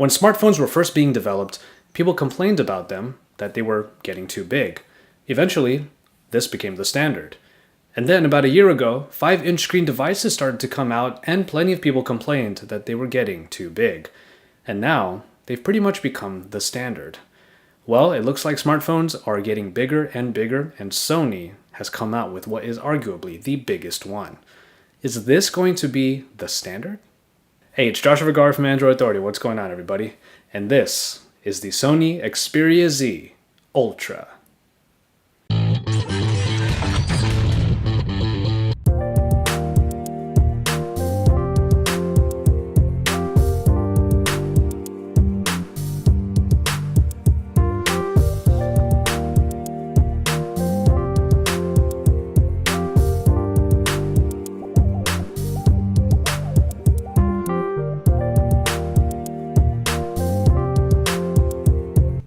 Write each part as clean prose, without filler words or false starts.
When smartphones were first being developed, people complained about them, that they were getting too big. Eventually, this became the standard. And then about a year ago, 5-inch screen devices started to come out and plenty of people complained that they were getting too big. And now, they've pretty much become the standard. Well, it looks like smartphones are getting bigger and bigger, and Sony has come out with what is arguably the biggest one. Is this going to be the standard? Hey, it's Joshua Vergara from Android Authority. What's going on, everybody? And this is the Sony Xperia Z Ultra.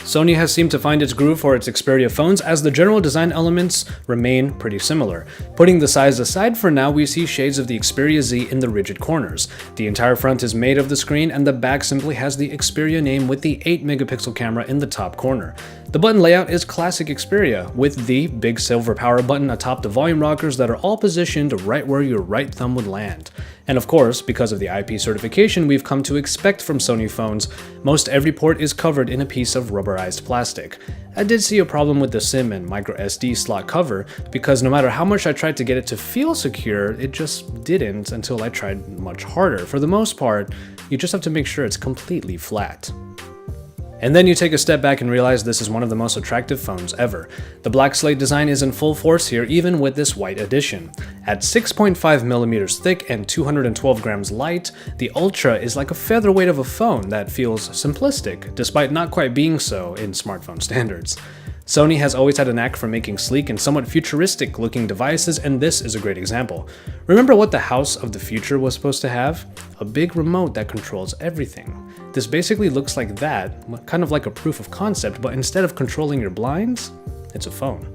Sony has seemed to find its groove for its Xperia phones, as the general design elements remain pretty similar. Putting the size aside for now, we see shades of the Xperia Z in the rigid corners. The entire front is made of the screen, and the back simply has the Xperia name with the 8-megapixel camera in the top corner. The button layout is classic Xperia, with the big silver power button atop the volume rockers that are all positioned right where your right thumb would land. And of course, because of the IP certification we've come to expect from Sony phones, most every port is covered in a piece of rubberized plastic. I did see a problem with the SIM and microSD slot cover, because no matter how much I tried to get it to feel secure, it just didn't until I tried much harder. For the most part, you just have to make sure it's completely flat. And then you take a step back and realize this is one of the most attractive phones ever. The black slate design is in full force here, even with this white edition. At 6.5mm thick and 212 grams light, the Ultra is like a featherweight of a phone that feels simplistic, despite not quite being so in smartphone standards. Sony has always had a knack for making sleek and somewhat futuristic looking devices, and this is a great example. Remember what the house of the future was supposed to have? A big remote that controls everything. This basically looks like that, kind of like a proof of concept, but instead of controlling your blinds, it's a phone.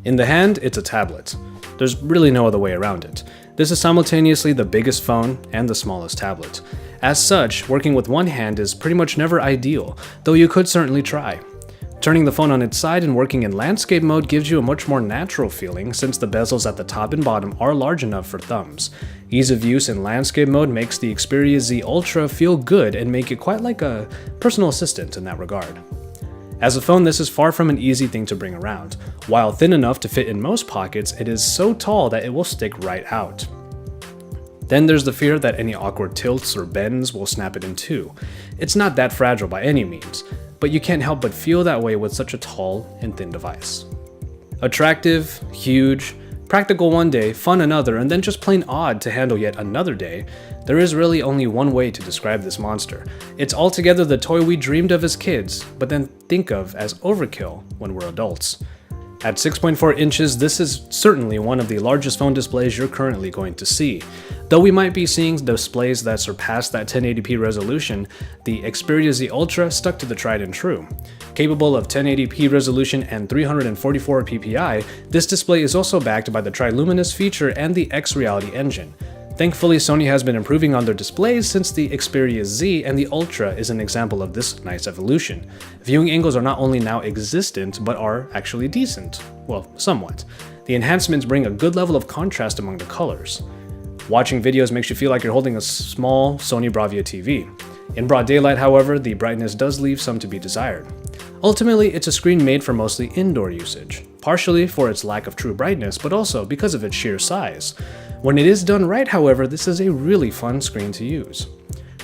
In the hand, it's a tablet. There's really no other way around it. This is simultaneously the biggest phone and the smallest tablet. As such, working with one hand is pretty much never ideal, though you could certainly try. Turning the phone on its side and working in landscape mode gives you a much more natural feeling, since the bezels at the top and bottom are large enough for thumbs. Ease of use in landscape mode makes the Xperia Z Ultra feel good and make it quite like a personal assistant in that regard. As a phone, this is far from an easy thing to bring around. While thin enough to fit in most pockets, it is so tall that it will stick right out. Then there's the fear that any awkward tilts or bends will snap it in two. It's not that fragile by any means, but you can't help but feel that way with such a tall and thin device. Attractive, huge, practical one day, fun another, and then just plain odd to handle yet another day, there is really only one way to describe this monster. It's altogether the toy we dreamed of as kids, but then think of as overkill when we're adults. At 6.4 inches, this is certainly one of the largest phone displays you're currently going to see. Though we might be seeing displays that surpass that 1080p resolution, the Xperia Z Ultra stuck to the tried and true. Capable of 1080p resolution and 344 ppi, this display is also backed by the Triluminous feature and the X-Reality engine. Thankfully, Sony has been improving on their displays since the Xperia Z, and the Ultra is an example of this nice evolution. Viewing angles are not only now existent, but are actually decent. Well, somewhat. The enhancements bring a good level of contrast among the colors. Watching videos makes you feel like you're holding a small Sony Bravia TV. In broad daylight, however, the brightness does leave some to be desired. Ultimately, it's a screen made for mostly indoor usage, partially for its lack of true brightness, but also because of its sheer size. When it is done right, however, this is a really fun screen to use.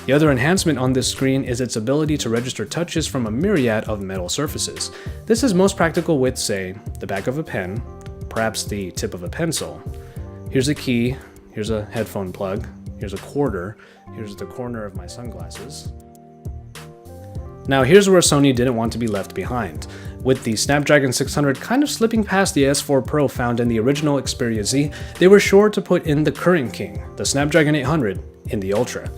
The other enhancement on this screen is its ability to register touches from a myriad of metal surfaces. This is most practical with, say, the back of a pen, perhaps the tip of a pencil. Here's a key, here's a headphone plug, here's a quarter, here's the corner of my sunglasses. Now here's where Sony didn't want to be left behind. With the Snapdragon 600 kind of slipping past the S4 Pro found in the original Xperia Z, they were sure to put in the current king, the Snapdragon 800, in the Ultra.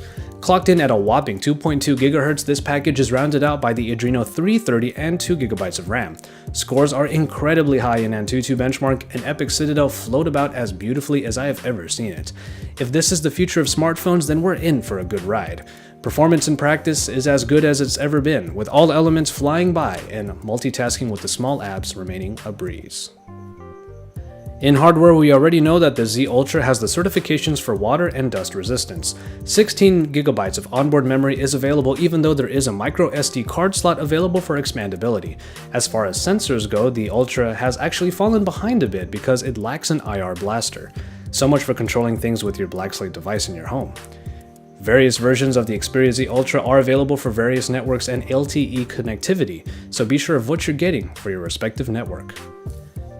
Clocked in at a whopping 2.2 GHz, this package is rounded out by the Adreno 330 and 2 GB of RAM. Scores are incredibly high in Antutu benchmark, and Epic Citadel float about as beautifully as I have ever seen it. If this is the future of smartphones, then we're in for a good ride. Performance in practice is as good as it's ever been, with all elements flying by and multitasking with the small apps remaining a breeze. In hardware, we already know that the Z Ultra has the certifications for water and dust resistance. 16GB of onboard memory is available, even though there is a micro SD card slot available for expandability. As far as sensors go, the Ultra has actually fallen behind a bit because it lacks an IR blaster. So much for controlling things with your Blackslate device in your home. Various versions of the Xperia Z Ultra are available for various networks and LTE connectivity, so be sure of what you're getting for your respective network.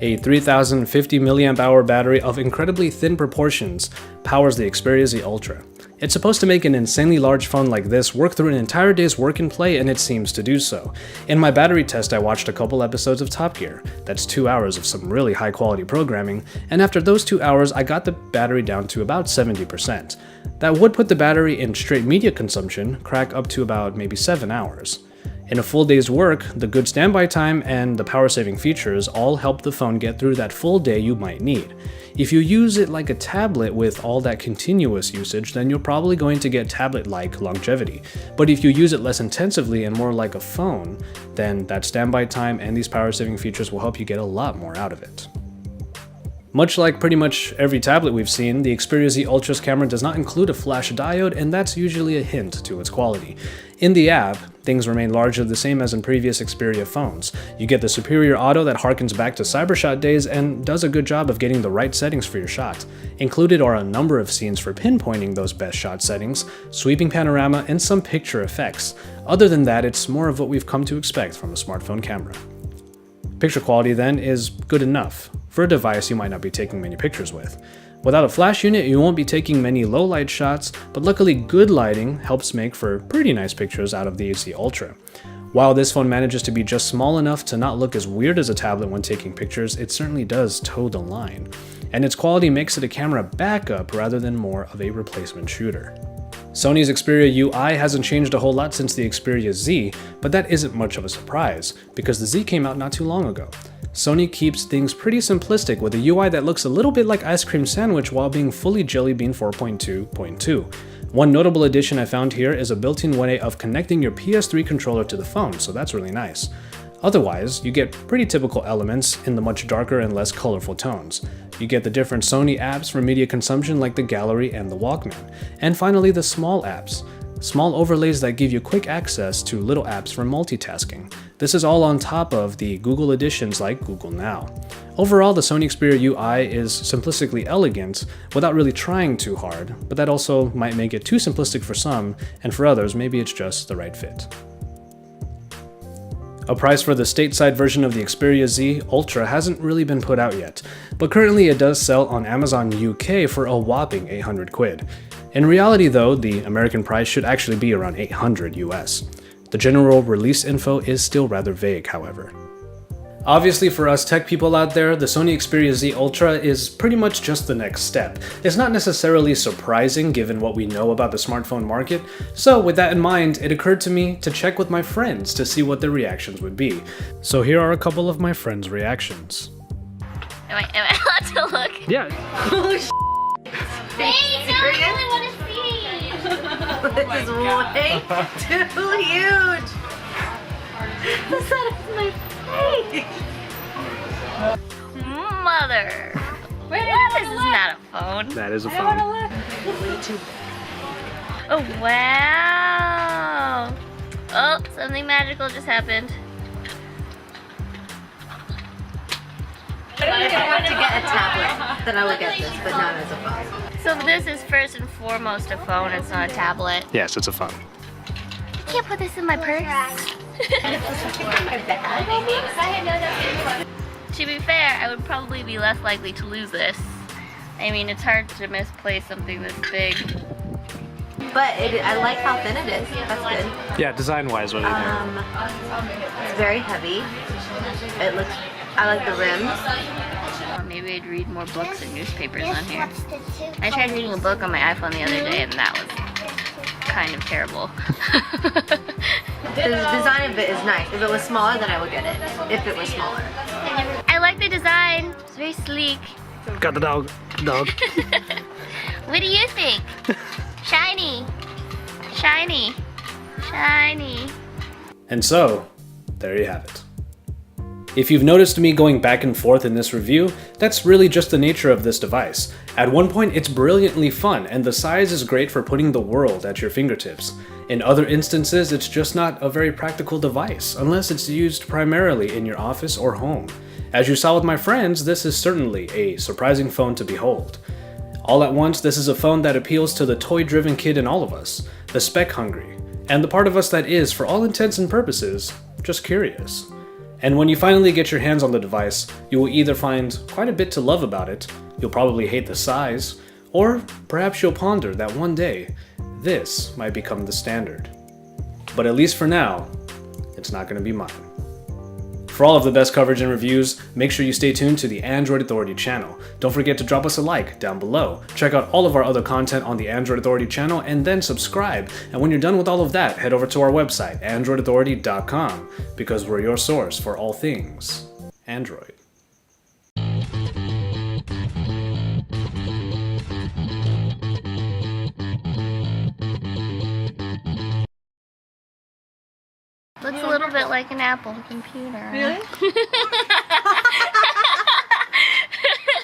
A 3050 mAh battery of incredibly thin proportions powers the Xperia Z Ultra. It's supposed to make an insanely large phone like this work through an entire day's work and play, and it seems to do so. In my battery test, I watched a couple episodes of Top Gear. That's 2 hours of some really high quality programming, and after those 2 hours, I got the battery down to about 70%. That would put the battery in straight media consumption crack up to about maybe 7 hours. In a full day's work, the good standby time and the power-saving features all help the phone get through that full day you might need. If you use it like a tablet with all that continuous usage, then you're probably going to get tablet-like longevity. But if you use it less intensively and more like a phone, then that standby time and these power-saving features will help you get a lot more out of it. Much like pretty much every tablet we've seen, the Xperia Z Ultra's camera does not include a flash diode, and that's usually a hint to its quality. In the app, things remain largely the same as in previous Xperia phones. You get the superior auto that harkens back to Cybershot days and does a good job of getting the right settings for your shot. Included are a number of scenes for pinpointing those best shot settings, sweeping panorama, and some picture effects. Other than that, it's more of what we've come to expect from a smartphone camera. Picture quality then is good enough for a device you might not be taking many pictures with. Without a flash unit, you won't be taking many low light shots, but luckily good lighting helps make for pretty nice pictures out of the Z Ultra. While this phone manages to be just small enough to not look as weird as a tablet when taking pictures, it certainly does toe the line. And its quality makes it a camera backup rather than more of a replacement shooter. Sony's Xperia UI hasn't changed a whole lot since the Xperia Z, but that isn't much of a surprise, because the Z came out not too long ago. Sony keeps things pretty simplistic with a UI that looks a little bit like Ice Cream Sandwich while being fully Jelly Bean 4.2.2. One notable addition I found here is a built-in way of connecting your PS3 controller to the phone, so that's really nice. Otherwise, you get pretty typical elements in the much darker and less colorful tones. You get the different Sony apps for media consumption like the Gallery and the Walkman. And finally, the small apps. Small overlays that give you quick access to little apps for multitasking. This is all on top of the Google additions like Google Now. Overall, the Sony Xperia UI is simplistically elegant without really trying too hard, but that also might make it too simplistic for some, and for others, maybe it's just the right fit. A price for the stateside version of the Xperia Z Ultra hasn't really been put out yet, but currently it does sell on Amazon UK for a whopping 800 quid. In reality though, the American price should actually be around 800 US. The general release info is still rather vague, however. Obviously for us tech people out there, the Sony Xperia Z Ultra is pretty much just the next step. It's not necessarily surprising given what we know about the smartphone market, so with that in mind, it occurred to me to check with my friends to see what their reactions would be. So here are a couple of my friends' reactions. Am I allowed to look? Yeah. Hey, no, I really want to see. This is way too huge. The size of my face. Mother. This is not a phone. That is a phone. Way too. Oh, wow. Oh, something magical just happened. If I had to get a tablet, then I would get this, but not as a phone. So this is first and foremost a phone, it's not a tablet. Yes, it's a phone. I can't put this in my purse. To be fair, I would probably be less likely to lose this. I mean, it's hard to misplace something this big. But I like how thin it is. That's good. Yeah, design-wise, what do you think? It's very heavy. It looks. I like the rims. Or maybe I'd read more books and newspapers on here. I tried reading a book on my iPhone the other day, and that was kind of terrible. The design of it is nice. If it was smaller, then I would get it. If it was smaller. I like the design. It's very sleek. Got the dog. What do you think? Shiny. Shiny. Shiny. And so, there you have it. If you've noticed me going back and forth in this review, that's really just the nature of this device. At one point it's brilliantly fun, and the size is great for putting the world at your fingertips. In other instances, it's just not a very practical device, unless it's used primarily in your office or home. As you saw with my friends, this is certainly a surprising phone to behold. All at once, this is a phone that appeals to the toy-driven kid in all of us, the spec-hungry, and the part of us that is, for all intents and purposes, just curious. And when you finally get your hands on the device, you will either find quite a bit to love about it, you'll probably hate the size, or perhaps you'll ponder that one day, this might become the standard. But at least for now, it's not going to be mine. For all of the best coverage and reviews, make sure you stay tuned to the Android Authority channel. Don't forget to drop us a like down below. Check out all of our other content on the Android Authority channel and then subscribe. And when you're done with all of that, head over to our website, androidauthority.com, because we're your source for all things Android. Looks a little bit like an Apple computer. Really?